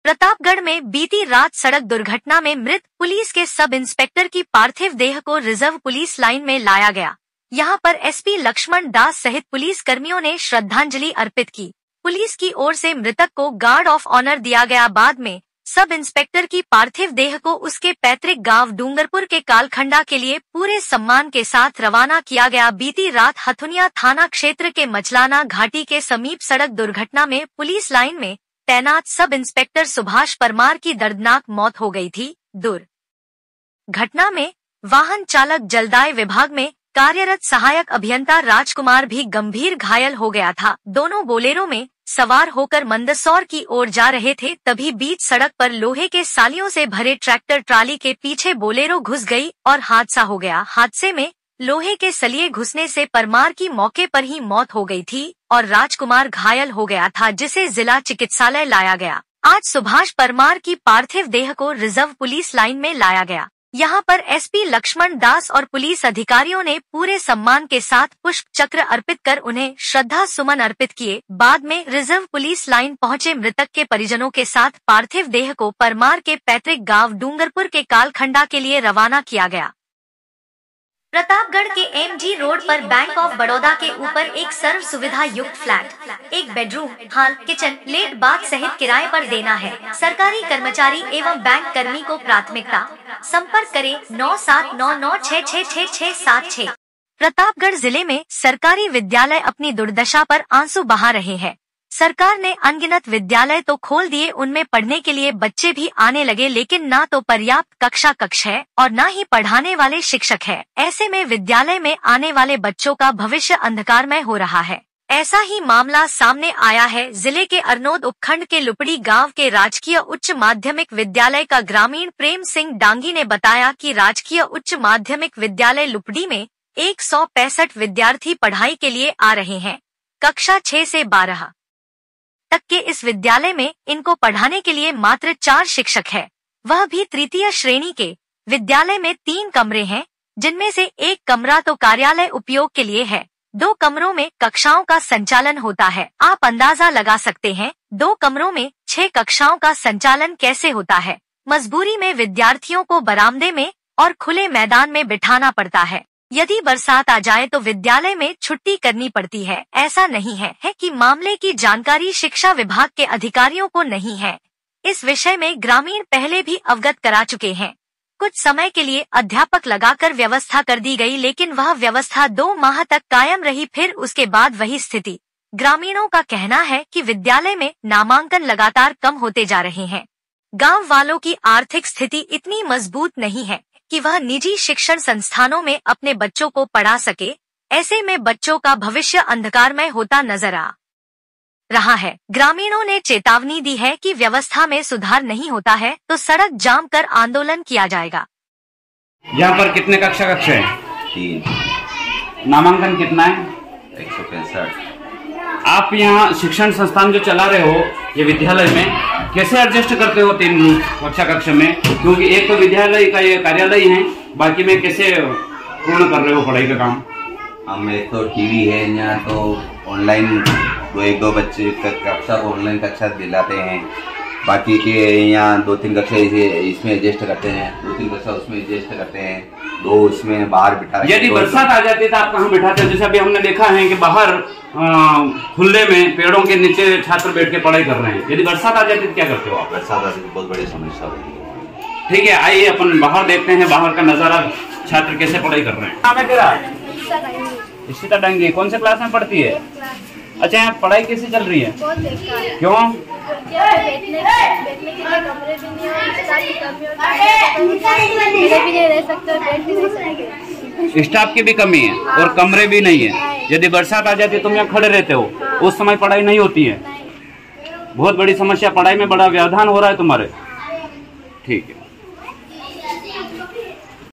प्रतापगढ़ में बीती रात सड़क दुर्घटना में मृत पुलिस के सब इंस्पेक्टर की पार्थिव देह को रिजर्व पुलिस लाइन में लाया गया। यहां पर एसपी लक्ष्मण दास सहित पुलिस कर्मियों ने श्रद्धांजलि अर्पित की। पुलिस की ओर से मृतक को गार्ड ऑफ ऑनर दिया गया। बाद में सब इंस्पेक्टर की पार्थिव देह को उसके पैतृक गांव डूंगरपुर के कालखंडा के लिए पूरे सम्मान के साथ रवाना किया गया। बीती रात हथुनिया थाना क्षेत्र के मचलाना घाटी के समीप सड़क दुर्घटना में पुलिस लाइन में तैनात सब इंस्पेक्टर सुभाष परमार की दर्दनाक मौत हो गई थी। दुर्घटना में वाहन चालक जलदाय विभाग में कार्यरत सहायक अभियंता राजकुमार भी गंभीर घायल हो गया था। दोनों बोलेरो में सवार होकर मंदसौर की ओर जा रहे थे, तभी बीच सड़क पर लोहे के सालियों से भरे ट्रैक्टर ट्राली के पीछे बोलेरो घुस गई और हादसा हो गया। हादसे में लोहे के सलिए घुसने से परमार की मौके पर ही मौत हो गई थी और राजकुमार घायल हो गया था, जिसे जिला चिकित्सालय लाया गया। आज सुभाष परमार की पार्थिव देह को रिजर्व पुलिस लाइन में लाया गया। यहां पर एसपी लक्ष्मण दास और पुलिस अधिकारियों ने पूरे सम्मान के साथ पुष्प चक्र अर्पित कर उन्हें श्रद्धा सुमन अर्पित किए। बाद में रिजर्व पुलिस लाइन पहुंचे मृतक के परिजनों के साथ पार्थिव देह को परमार के पैतृक गांव डूंगरपुर के कालखंडा के लिए रवाना किया गया। प्रतापगढ़ के एमजी रोड पर बैंक ऑफ बड़ौदा के ऊपर एक सर्व सुविधा युक्त फ्लैट, एक बेडरूम, हॉल, किचन, लेट बाथ सहित किराए पर देना है। सरकारी कर्मचारी एवं बैंक कर्मी को प्राथमिकता। संपर्क करें 9799666676। प्रतापगढ़ जिले में सरकारी विद्यालय अपनी दुर्दशा पर आंसू बहा रहे हैं। सरकार ने अनगिनत विद्यालय तो खोल दिए, उनमें पढ़ने के लिए बच्चे भी आने लगे, लेकिन ना तो पर्याप्त कक्ष है और ना ही पढ़ाने वाले शिक्षक है। ऐसे में विद्यालय में आने वाले बच्चों का भविष्य अंधकारमय हो रहा है। ऐसा ही मामला सामने आया है जिले के अरनोद उपखंड के लुपड़ी गांव के राजकीय उच्च माध्यमिक विद्यालय का। ग्रामीण प्रेम सिंह डांगी ने बताया कि राजकीय उच्च माध्यमिक विद्यालय लुपड़ी में 165 विद्यार्थी पढ़ाई के लिए आ रहे हैं। कक्षा 6 से 12 तक के इस विद्यालय में इनको पढ़ाने के लिए मात्र 4 शिक्षक है, वह भी तृतीय श्रेणी के। विद्यालय में 3 कमरे हैं, जिनमें से एक कमरा तो कार्यालय उपयोग के लिए है। 2 कमरों में कक्षाओं का संचालन होता है। आप अंदाजा लगा सकते हैं 2 कमरों में 6 कक्षाओं का संचालन कैसे होता है। मजबूरी में विद्यार्थियों को बरामदे में और खुले मैदान में बिठाना पड़ता है। यदि बरसात आ जाए तो विद्यालय में छुट्टी करनी पड़ती है। ऐसा नहीं है कि मामले की जानकारी शिक्षा विभाग के अधिकारियों को नहीं है। इस विषय में ग्रामीण पहले भी अवगत करा चुके हैं। कुछ समय के लिए अध्यापक लगाकर व्यवस्था कर दी गई, लेकिन वह व्यवस्था 2 माह तक कायम रही, फिर उसके बाद वही स्थिति। ग्रामीणों का कहना है कि विद्यालय में नामांकन लगातार कम होते जा रहे हैं। गाँव वालों की आर्थिक स्थिति इतनी मजबूत नहीं है कि वह निजी शिक्षण संस्थानों में अपने बच्चों को पढ़ा सके। ऐसे में बच्चों का भविष्य अंधकारमय होता नजर आ रहा है। ग्रामीणों ने चेतावनी दी है कि व्यवस्था में सुधार नहीं होता है तो सड़क जाम कर आंदोलन किया जाएगा। यहाँ पर कितने कक्षा है? 3। नामांकन कितना है? 165। आप यहाँ शिक्षण संस्थान जो चला रहे हो ये विद्यालय में, कैसे एडजस्ट करते हो 3 कक्षा में? क्योंकि एक तो विद्यालय का ये कार्यालय है, बाकी में कैसे पूर्ण कर रहे हो पढ़ाई का काम? हम एक तो टीवी है यहाँ, तो ऑनलाइन 1-2 बच्चे कक्षा को ऑनलाइन कक्षा दिलाते हैं। बाकी के यहाँ 2-3 कक्षा इसमें एडजस्ट करते हैं, 2-3 कक्षा उसमें एडजस्ट करते हैं, 2 इसमें बाहर बिठा। यदि बरसात आ जाती है तो आप कहाँ बिठाते हो? जैसे अभी हमने देखा है कि बाहर खुले में पेड़ों के नीचे छात्र बैठ के पढ़ाई कर रहे हैं। यदि बरसात आ जाती तो क्या करते हो आप? बरसात आती तो बहुत बड़ी समस्या होती है। ठीक है, आइए अपन बाहर देखते हैं बाहर का नजारा, छात्र कैसे पढ़ाई कर रहे हैं। नाम है तेरा? इशिता डांगी। कौन से क्लास में पढ़ती है? अच्छा, यहाँ पढ़ाई कैसी चल रही है? क्यों? बैठने के लिए कमरे भी नहीं रह सकते, स्टाफ की भी कमी है और कमरे भी नहीं है। यदि बरसात आ जाती है तुम यहाँ खड़े रहते हो, उस समय पढ़ाई नहीं होती है। बहुत बड़ी समस्या, पढ़ाई में बड़ा व्यवधान हो रहा है तुम्हारे। ठीक है।